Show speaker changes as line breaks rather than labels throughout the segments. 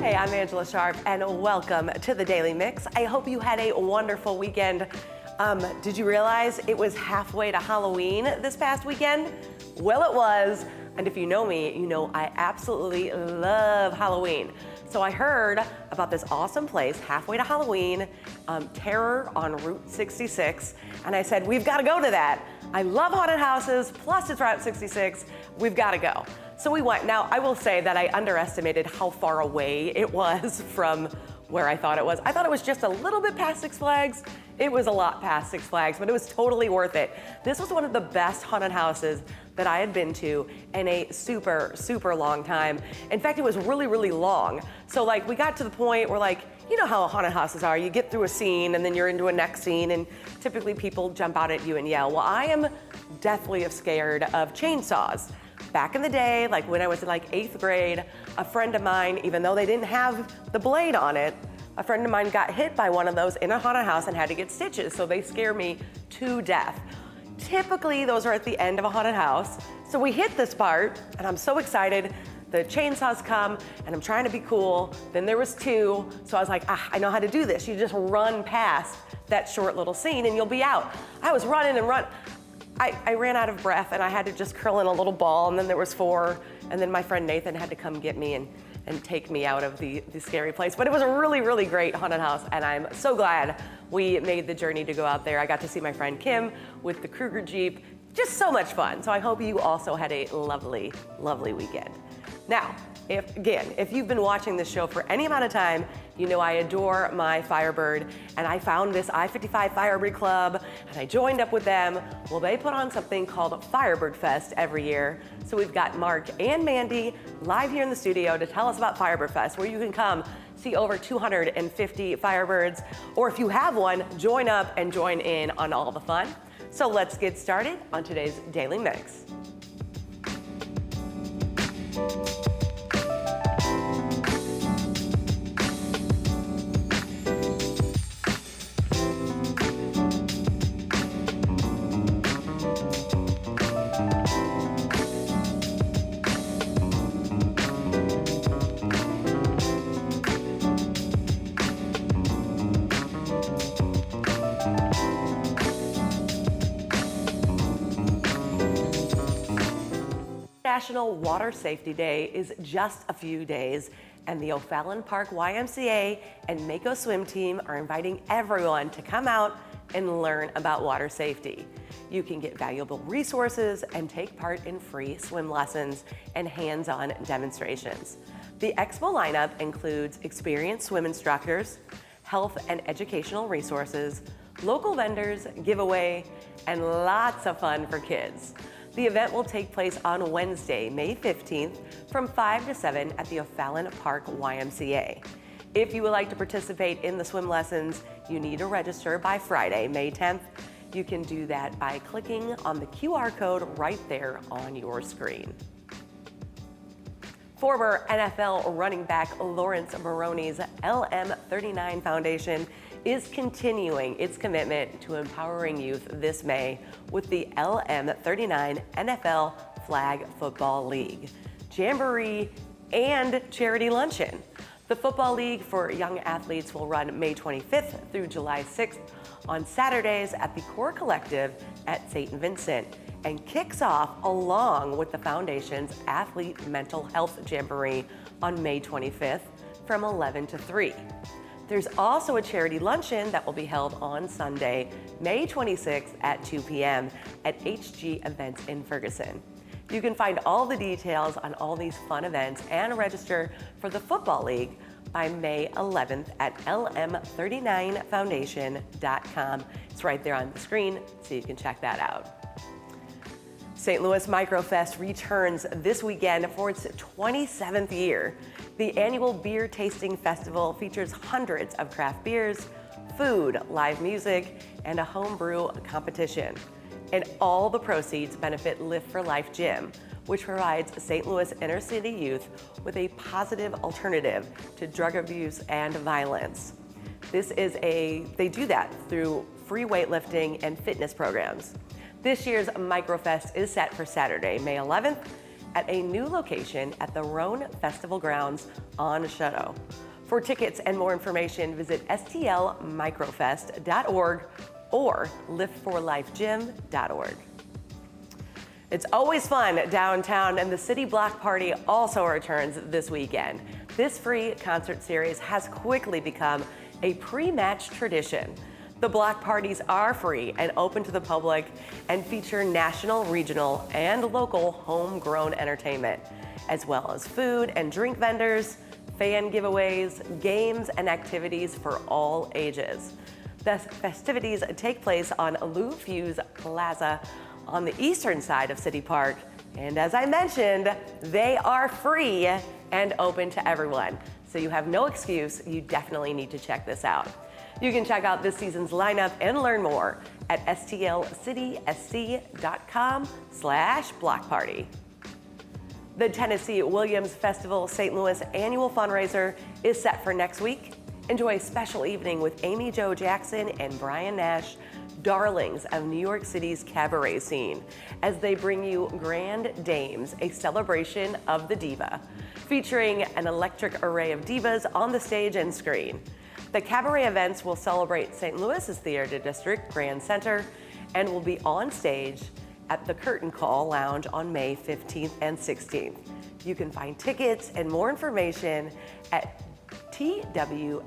Hey, I'm Angela Sharp, and welcome to the Daily Mix. I hope you had a wonderful weekend. Did you realize it was halfway to Halloween this past weekend? Well, it was, and if you know me, you know I absolutely love Halloween. So I heard about this awesome place halfway to Halloween, Terror on Route 66, and I said, we've got to go to that. I love haunted houses, plus it's Route 66, we've got to go. So we went. Now, I will say that I underestimated how far away it was from where I thought it was. I thought it was just a little bit past Six Flags. It was a lot past Six Flags, but it was totally worth it. This was one of the best haunted houses that I had been to in a super, super long time. In fact, it was really, really long. So like we got to the point where like, you know how haunted houses are. You get through a scene and then you're into a next scene and typically people jump out at you and yell. Well, I am deathly scared of chainsaws. Back in the day, like when I was in like 8th grade, a friend of mine, even though they didn't have the blade on it, a friend of mine got hit by one of those in a haunted house and had to get stitches, so they scare me to death. Typically, those are at the end of a haunted house. So we hit this part, and I'm so excited. The chainsaws come, and I'm trying to be cool. Then there was two, so I was like, I know how to do this. You just run past that short little scene, and you'll be out. I was running and running. I ran out of breath, and I had to just curl in a little ball, and then there was four, and then my friend Nathan had to come get me and take me out of the scary place. But it was a really, really great haunted house, and I'm so glad we made the journey to go out there. I got to see my friend Kim with the Kruger Jeep. Just so much fun. So I hope you also had a lovely, lovely weekend. Now, if you've been watching this show for any amount of time, you know I adore my Firebird, and I found this I-55 Firebird Club, and I joined up with them. Well, they put on something called Firebird Fest every year. So we've got Mark and Mandy live here in the studio to tell us about Firebird Fest, where you can come see over 250 Firebirds, or if you have one, join up and join in on all the fun. So let's get started on today's Daily Mix. National Water Safety Day is just a few days, and the O'Fallon Park YMCA and Mako Swim Team are inviting everyone to come out and learn about water safety. You can get valuable resources and take part in free swim lessons and hands-on demonstrations. The expo lineup includes experienced swim instructors, health and educational resources, local vendors, giveaway, and lots of fun for kids. The event will take place on Wednesday, May 15th from 5 to 7 at the O'Fallon Park YMCA. If you would like to participate in the swim lessons, you need to register by Friday, May 10th. You can do that by clicking on the QR code right there on your screen. Former NFL running back Lawrence Maroney's LM39 Foundation is continuing its commitment to empowering youth this May with the LM39 NFL Flag Football League, Jamboree, and Charity Luncheon. The Football League for young athletes will run May 25th through July 6th on Saturdays at the Core Collective at St. Vincent and kicks off along with the Foundation's Athlete Mental Health Jamboree on May 25th from 11 to 3. There's also a charity luncheon that will be held on Sunday, May 26th at 2 p.m. at HG Events in Ferguson. You can find all the details on all these fun events and register for the Football League by May 11th at lm39foundation.com. It's right there on the screen, so you can check that out. St. Louis Microfest returns this weekend for its 27th year. The annual beer tasting festival features hundreds of craft beers, food, live music, and a homebrew competition. And all the proceeds benefit Lift for Life Gym, which provides St. Louis inner city youth with a positive alternative to drug abuse and violence. They do that through free weightlifting and fitness programs. This year's Microfest is set for Saturday, May 11th at a new location at the Rhone Festival Grounds on Shadow. For tickets and more information, visit stlmicrofest.org or liftforlifegym.org. It's always fun downtown, and the City Block Party also returns this weekend. This free concert series has quickly become a pre-match tradition. The block parties are free and open to the public and feature national, regional, and local homegrown entertainment, as well as food and drink vendors, fan giveaways, games, and activities for all ages. The festivities take place on Lou Fuse Plaza on the eastern side of City Park. And as I mentioned, they are free and open to everyone. So you have no excuse, you definitely need to check this out. You can check out this season's lineup and learn more at stlcitysc.com/block party. The Tennessee Williams Festival St. Louis annual fundraiser is set for next week. Enjoy a special evening with Amy Jo Jackson and Brian Nash, darlings of New York City's cabaret scene, as they bring you Grand Dames, a celebration of the diva, featuring an electric array of divas on the stage and screen. The cabaret events will celebrate St. Louis's theater district, Grand Center, and will be on stage at the Curtain Call Lounge on May 15th and 16th. You can find tickets and more information at twstl.org.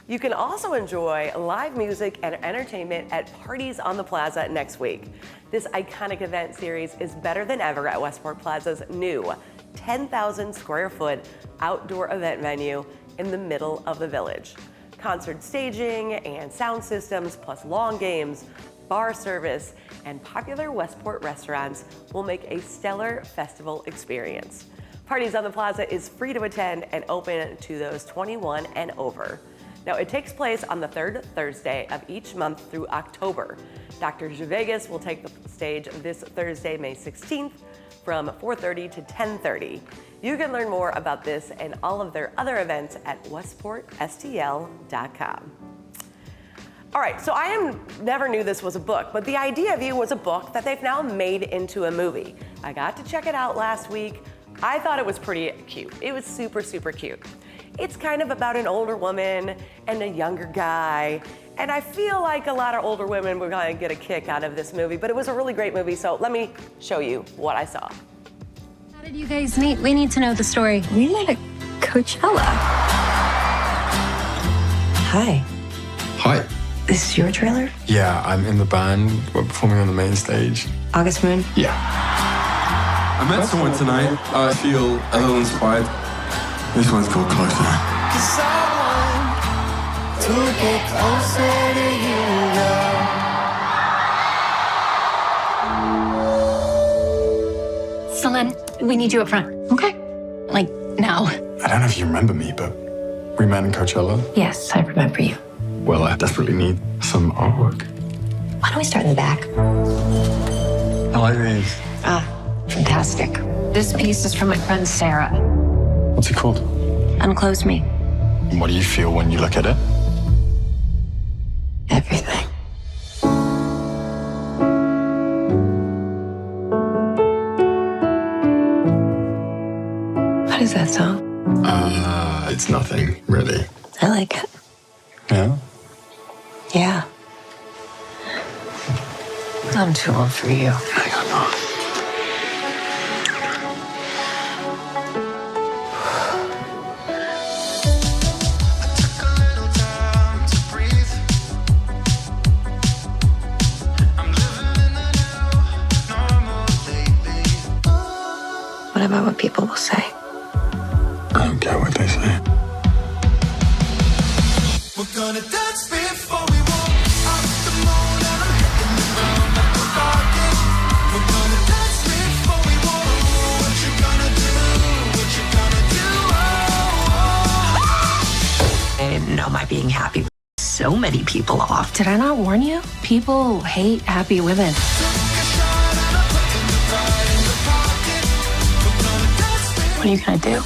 You can also enjoy live music and entertainment at Parties on the Plaza next week. This iconic event series is better than ever at Westport Plaza's new 10,000 square foot outdoor event venue in the middle of the village. Concert staging and sound systems, plus long games, bar service, and popular Westport restaurants will make a stellar festival experience. Parties on the Plaza is free to attend and open to those 21 and over. Now, it takes place on the third Thursday of each month through October. Dr. Vegas will take the stage this Thursday, May 16th from 4:30 to 10:30. You can learn more about this and all of their other events at westportstl.com. All right, so never knew this was a book, but The Idea of You was a book that they've now made into a movie. I got to check it out last week. I thought it was pretty cute. It was super, super cute. It's kind of about an older woman and a younger guy, and I feel like a lot of older women were gonna get a kick out of this movie, but it was a really great movie, so let me show you what I saw.
How did you guys meet? We need to know the story.
We met at Coachella. Hi.
Hi.
This is your trailer?
Yeah, I'm in the band. We're performing on the main stage.
August Moon?
Yeah. I met someone tonight. I feel a little inspired. This one's called Closer.
To get closer to you,
Celine, we need you up front.
Okay.
Like, now.
I don't know if you remember me, but we met in Coachella.
Yes, I remember you.
Well, I desperately need some artwork.
Why don't we start in the back?
I like these.
Ah, fantastic.
This piece is from my friend Sarah.
What's it called?
Unclose Me.
And what do you feel when you look at it?
Everything. What is that song?
It's nothing, really.
I like it.
Yeah?
Yeah. I'm too old for you.
I don't know.
What about what people will say?
I don't care what they say.
We're gonna dance before we walk up the moon, and I'm hitting the ground like a rocket. We're gonna dance before we walk. What you gonna do? What you gonna do?
I didn't know my being happy with so many people off.
Did I not warn you? People hate happy women.
Took a shot and I put in the pride in the pocket. We're gonna dance before
What are you gonna do?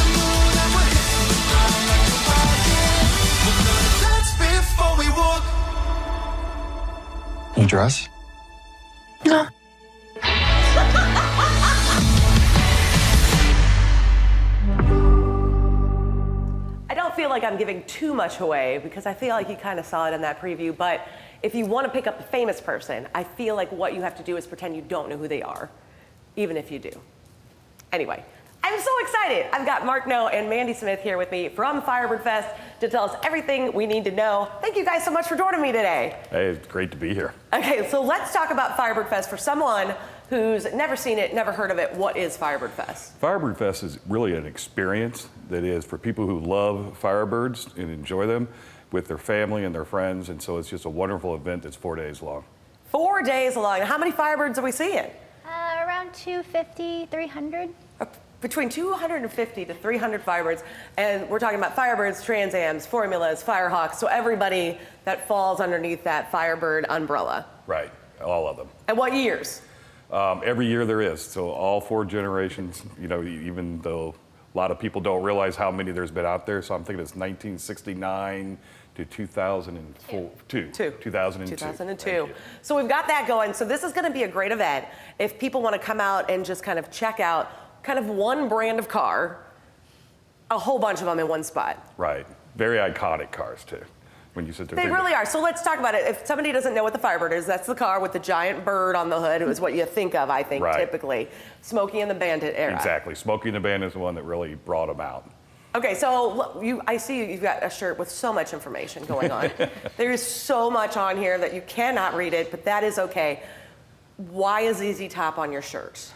the moon, and we're hitting the ground like a rocket. We're gonna dance before we walk.
You dress?
No.
like I'm giving too much away because I feel like you kind of saw it in that preview, but if you want to pick up a famous person, I feel like what you have to do is pretend you don't know who they are, even if you do. Anyway, I'm so excited. I've got Mark, Noe, and Mandy Smith here with me from Firebird Fest to tell us everything we need to know. Thank you guys so much for joining me today.
Hey, it's great to be here.
Okay, so let's talk about Firebird Fest for someone who's never seen it, never heard of it. What is Firebird Fest?
Firebird Fest is really an experience that is for people who love Firebirds and enjoy them with their family and their friends, and so it's just a wonderful event that's 4 days long.
4 days long. How many Firebirds are we seeing?
Around 250, 300.
Between 250 to 300 Firebirds, and we're talking about Firebirds, Trans Ams, Formulas, Firehawks, so everybody that falls underneath that Firebird umbrella.
Right, all of them.
And what years?
Every year there is, so all 4 generations, you know, even though a lot of people don't realize how many there's been out there, so I'm thinking it's 1969 to 2004, 2002.
2002. So we've got that going, so this is gonna be a great event. If people wanna come out and just kind of check out kind of one brand of car, a whole bunch of them in one spot.
Right, very iconic cars too. When you sit there.
They really are. So let's talk about it. If somebody doesn't know what the Firebird is, that's the car with the giant bird on the hood. It was what you think of, I think,
Right.
typically. Smokey and the Bandit era.
Exactly, Smokey and the Bandit is the one that really brought them out.
Okay, so I see you've got a shirt with so much information going on. There is so much on here that you cannot read it, but that is okay. Why is ZZ Top on your shirt?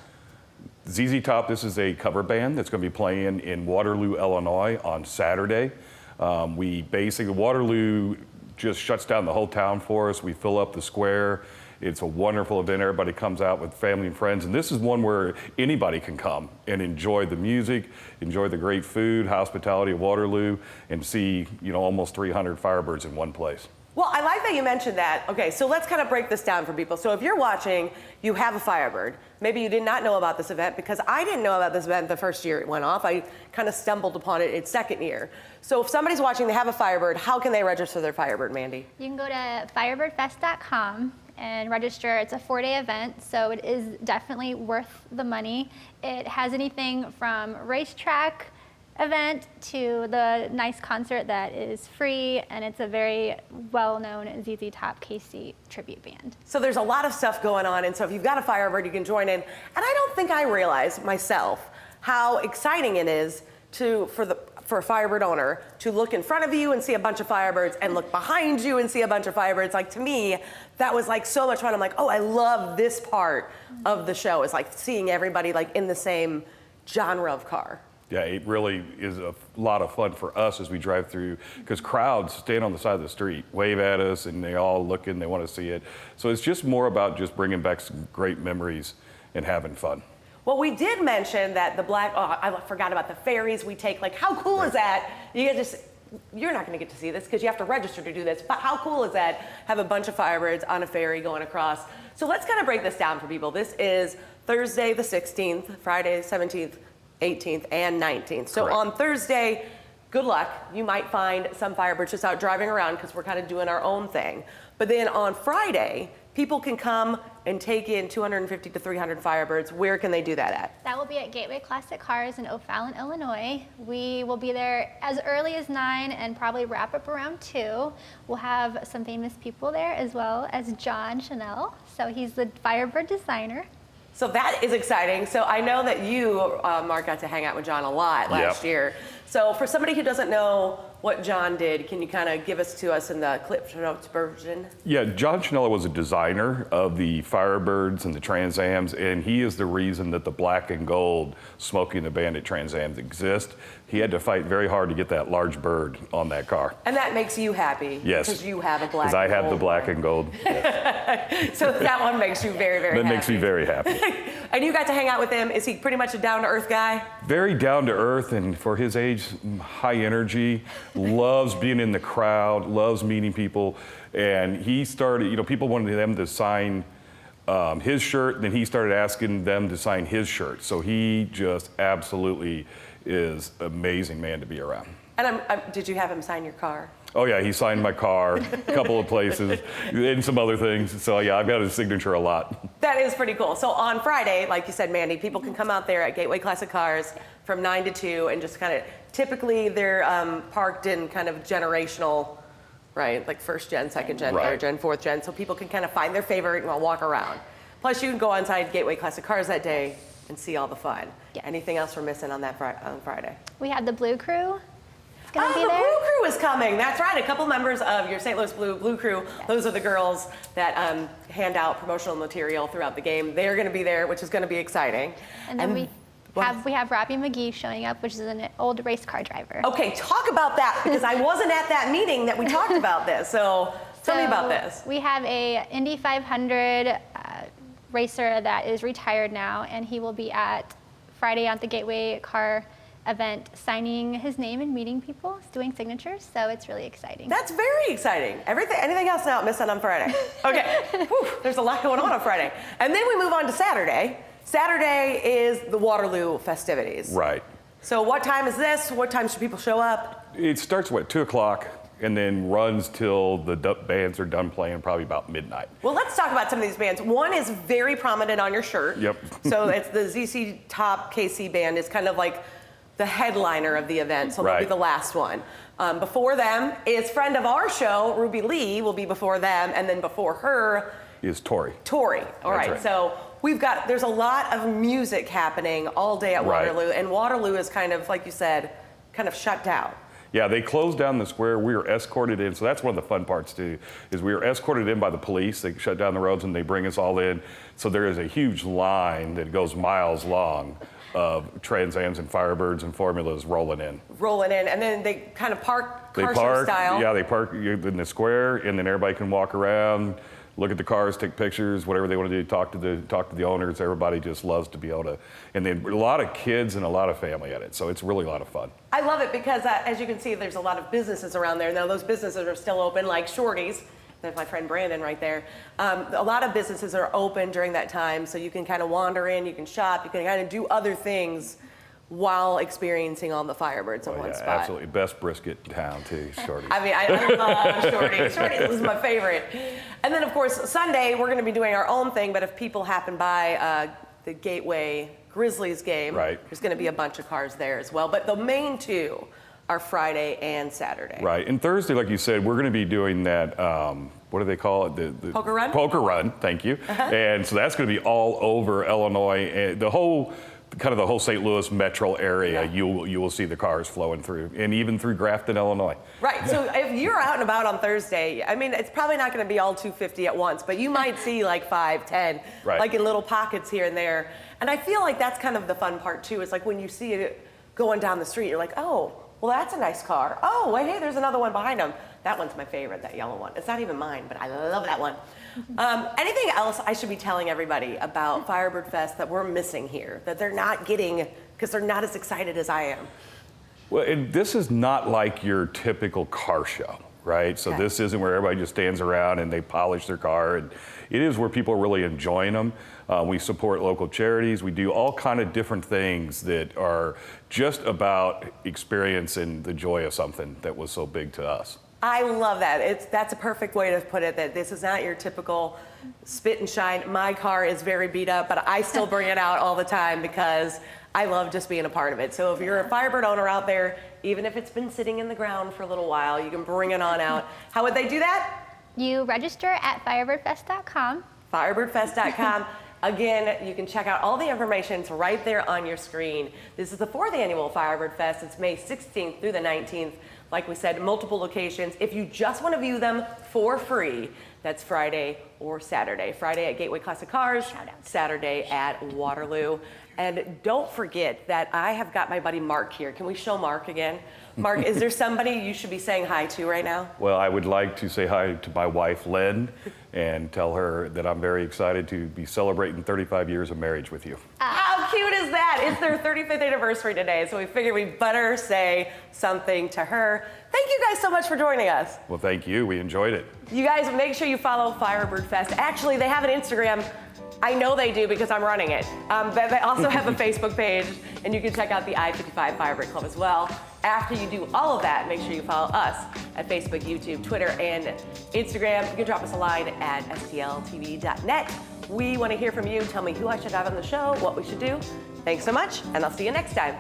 ZZ Top, this is a cover band that's going to be playing in Waterloo, Illinois on Saturday. Waterloo just shuts down the whole town for us. We fill up the square. It's a wonderful event. Everybody comes out with family and friends. And this is one where anybody can come and enjoy the music, enjoy the great food, hospitality of Waterloo, and see, you know, almost 300 Firebirds in one place.
Well, I like that you mentioned that. Okay, so let's kind of break this down for people. So if you're watching, you have a Firebird. Maybe you did not know about this event because I didn't know about this event the first year it went off. I kind of stumbled upon it its second year. So if somebody's watching, they have a Firebird, how can they register their Firebird, Mandy?
You can go to firebirdfest.com and register. It's a 4-day event, so it is definitely worth the money. It has anything from racetrack event to the nice concert that is free, and it's a very well-known ZZ Top KC tribute band.
So there's a lot of stuff going on, and so if you've got a Firebird, you can join in. And I don't think I realize myself how exciting it is for a Firebird owner to look in front of you and see a bunch of Firebirds and look behind you and see a bunch of Firebirds. Like, to me, that was like so much fun. I'm like, oh, I love this part of the show, is like seeing everybody like in the same genre of car.
Yeah, it really is a lot of fun for us as we drive through, because crowds stand on the side of the street, wave at us, and they all look in, they want to see it. So it's just more about just bringing back some great memories and having fun.
Well, we did mention that I forgot about the ferries we take. Like, how cool is that? You're not going to get to see this because you have to register to do this, but how cool is that? Have a bunch of Firebirds on a ferry going across. So let's kind of break this down for people. This is Thursday the 16th, Friday the 17th, 18th, and 19th. So
Correct.
on Thursday, good luck. You might find some Firebirds just out driving around because we're kind of doing our own thing. But then on Friday, people can come and take in 250 to 300 Firebirds. Where can they do that at?
That will be at Gateway Classic Cars in O'Fallon, Illinois. We will be there as early as 9 and probably wrap up around 2. We'll have some famous people there, as well as John Chanel. So he's the Firebird designer.
So that is exciting. So I know that you, Mark, got to hang out with John a lot last year. So for somebody who doesn't know what John did, can you kind of give us in the Clip Notes version?
Yeah, John Chanella was a designer of the Firebirds and the Trans Ams, and he is the reason that the black and gold Smokey and the Bandit Trans Ams exist. He had to fight very hard to get that large bird on that car.
And that makes you happy.
Yes.
Because you have a black and gold.
Because I have the black and gold. Yes.
So that one makes you very, very happy.
That makes me very happy.
And you got to hang out with him. Is he pretty much a down-to-earth guy?
Very down to earth, and for his age, high energy, loves being in the crowd, loves meeting people. And he started, you know, people wanted them to sign his shirt, then he started asking them to sign his shirt. So he just absolutely is an amazing man to be around.
And did you have him sign your car?
Oh yeah, he signed my car, a couple of places, and some other things. So yeah, I've got his signature a lot.
That is pretty cool. So on Friday, like you said, Mandy, people can come out there at Gateway Classic Cars from 9 to 2 and just kind of, typically they're parked in kind of generational, right? Like first gen, second gen,
Right.
third gen, fourth gen. So people can kind of find their favorite and walk around. Plus you can go inside Gateway Classic Cars that day and see all the fun.
Yeah.
Anything else we're missing on that on Friday?
We have the Blue Crew. It's gonna be
the
there.
Blue Crew is coming. That's right. A couple members of your St. Louis Blue Crew.
Yes.
Those are the girls that hand out promotional material throughout the game. They're going to be there, which is going to be exciting.
And then we
what?
have Robbie McGee showing up, which is an old race car driver.
Okay, talk about that because I wasn't at that meeting that we talked about this. So tell me about this.
We have a Indy 500 racer that is retired now, and he will be at Friday at the Gateway Car event signing his name and meeting people, doing signatures, so it's really exciting.
That's very exciting. Anything else now missing on Friday? Okay, whew, there's a lot going on Friday. And then we move on to Saturday. Saturday is the Waterloo festivities.
Right.
So what time is this? What time should people show up?
It starts, 2 o'clock, and then runs till the bands are done playing, probably about midnight.
Well, let's talk about some of these bands. One is very prominent on your shirt.
Yep.
So it's the ZC Top KC band. It's kind of like the headliner of the event, so they'll be
Right.
the last one. Before them is friend of our show, Ruby Lee, will be before them, and then before her,
Is Tori.
Tori. All
That's
right,
right.
so there's a lot of music happening all day at
Right.
Waterloo, and Waterloo is kind of, like you said, kind of shut down.
Yeah, they closed down the square. We were escorted in, so that's one of the fun parts too, is we were escorted in by the police. They shut down the roads and they bring us all in. So there is a huge line that goes miles long of Trans Ams and Firebirds and Formulas rolling in.
And then they kind of park
They
car show
park,
style.
yeah, they park in the square, and then everybody can walk around, look at the cars, take pictures, whatever they want to do, talk to the owners. Everybody just loves to be able to, and then a lot of kids and a lot of family at it, so it's really a lot of fun.
I love it because, as you can see, there's a lot of businesses around there. Now, those businesses are still open, like Shorty's. There's my friend Brandon right there. A lot of businesses are open during that time, so you can kind of wander in, you can shop, you can kind of do other things while experiencing all the Firebirds in one
Yeah,
spot.
absolutely. Best brisket in town, too, Shorty.
I mean, I love Shorty. Shorty is my favorite. And then, of course, Sunday, we're going to be doing our own thing, but if people happen by the Gateway Grizzlies game,
Right.
there's going to be a bunch of cars there as well. But the main two are Friday and Saturday.
Right, and Thursday, like you said, we're going to be doing that, what do they call it? The
Poker run?
Poker run, thank you. And so that's going to be all over Illinois, and the whole St. Louis metro area.
Yeah.
You will see the cars flowing through, and even through Grafton, Illinois.
Right, so if you're out and about on Thursday, I mean, it's probably not going to be all 250 at once, but you might see like 5, 10,
Right.
like in little pockets here and there. And I feel like that's kind of the fun part too. It's like when you see it going down the street, you're like, oh, well, that's a nice car. Oh, wait, hey, there's another one behind them. That one's my favorite, that yellow one. It's not even mine, but I love that one. Anything else I should be telling everybody about Firebird Fest that we're missing here, that they're not getting because they're not as excited as I am?
Well, and this is not like your typical car show, right? So
Okay.
this isn't where everybody just stands around and they polish their car. And it is where people are really enjoying them. We support local charities. We do all kind of different things that are just about experiencing the joy of something that was so big to us.
I love that. That's a perfect way to put it, that this is not your typical spit and shine. My car is very beat up, but I still bring it out all the time because I love just being a part of it. So if you're a Firebird owner out there, even if it's been sitting in the ground for a little while, you can bring it on out. How would they do that?
You register at FirebirdFest.com.
FirebirdFest.com. Again, you can check out all the information. It's right there on your screen. This is the 4th annual Firebird Fest. It's May 16th through the 19th. Like we said, multiple locations. If you just want to view them for free, that's Friday or Saturday. Friday at Gateway Classic Cars, Saturday at Waterloo. And don't forget that I have got my buddy Mark here. Can we show Mark again? Mark, is there somebody you should be saying hi to right now?
Well, I would like to say hi to my wife, Len, and tell her that I'm very excited to be celebrating 35 years of marriage with you.
How cute is that? It's their 35th anniversary today, so we figured we better say something to her. Thank you guys so much for joining us.
Well, thank you. We enjoyed it.
You guys make sure you follow Firebird Fest. Actually, they have an Instagram. I know they do because I'm running it. But they also have a Facebook page, and you can check out the I-55 Firebird Club as well. After you do all of that, make sure you follow us at Facebook, YouTube, Twitter, and Instagram. You can drop us a line at stltv.net. We want to hear from you. Tell me who I should have on the show, what we should do. Thanks so much, and I'll see you next time.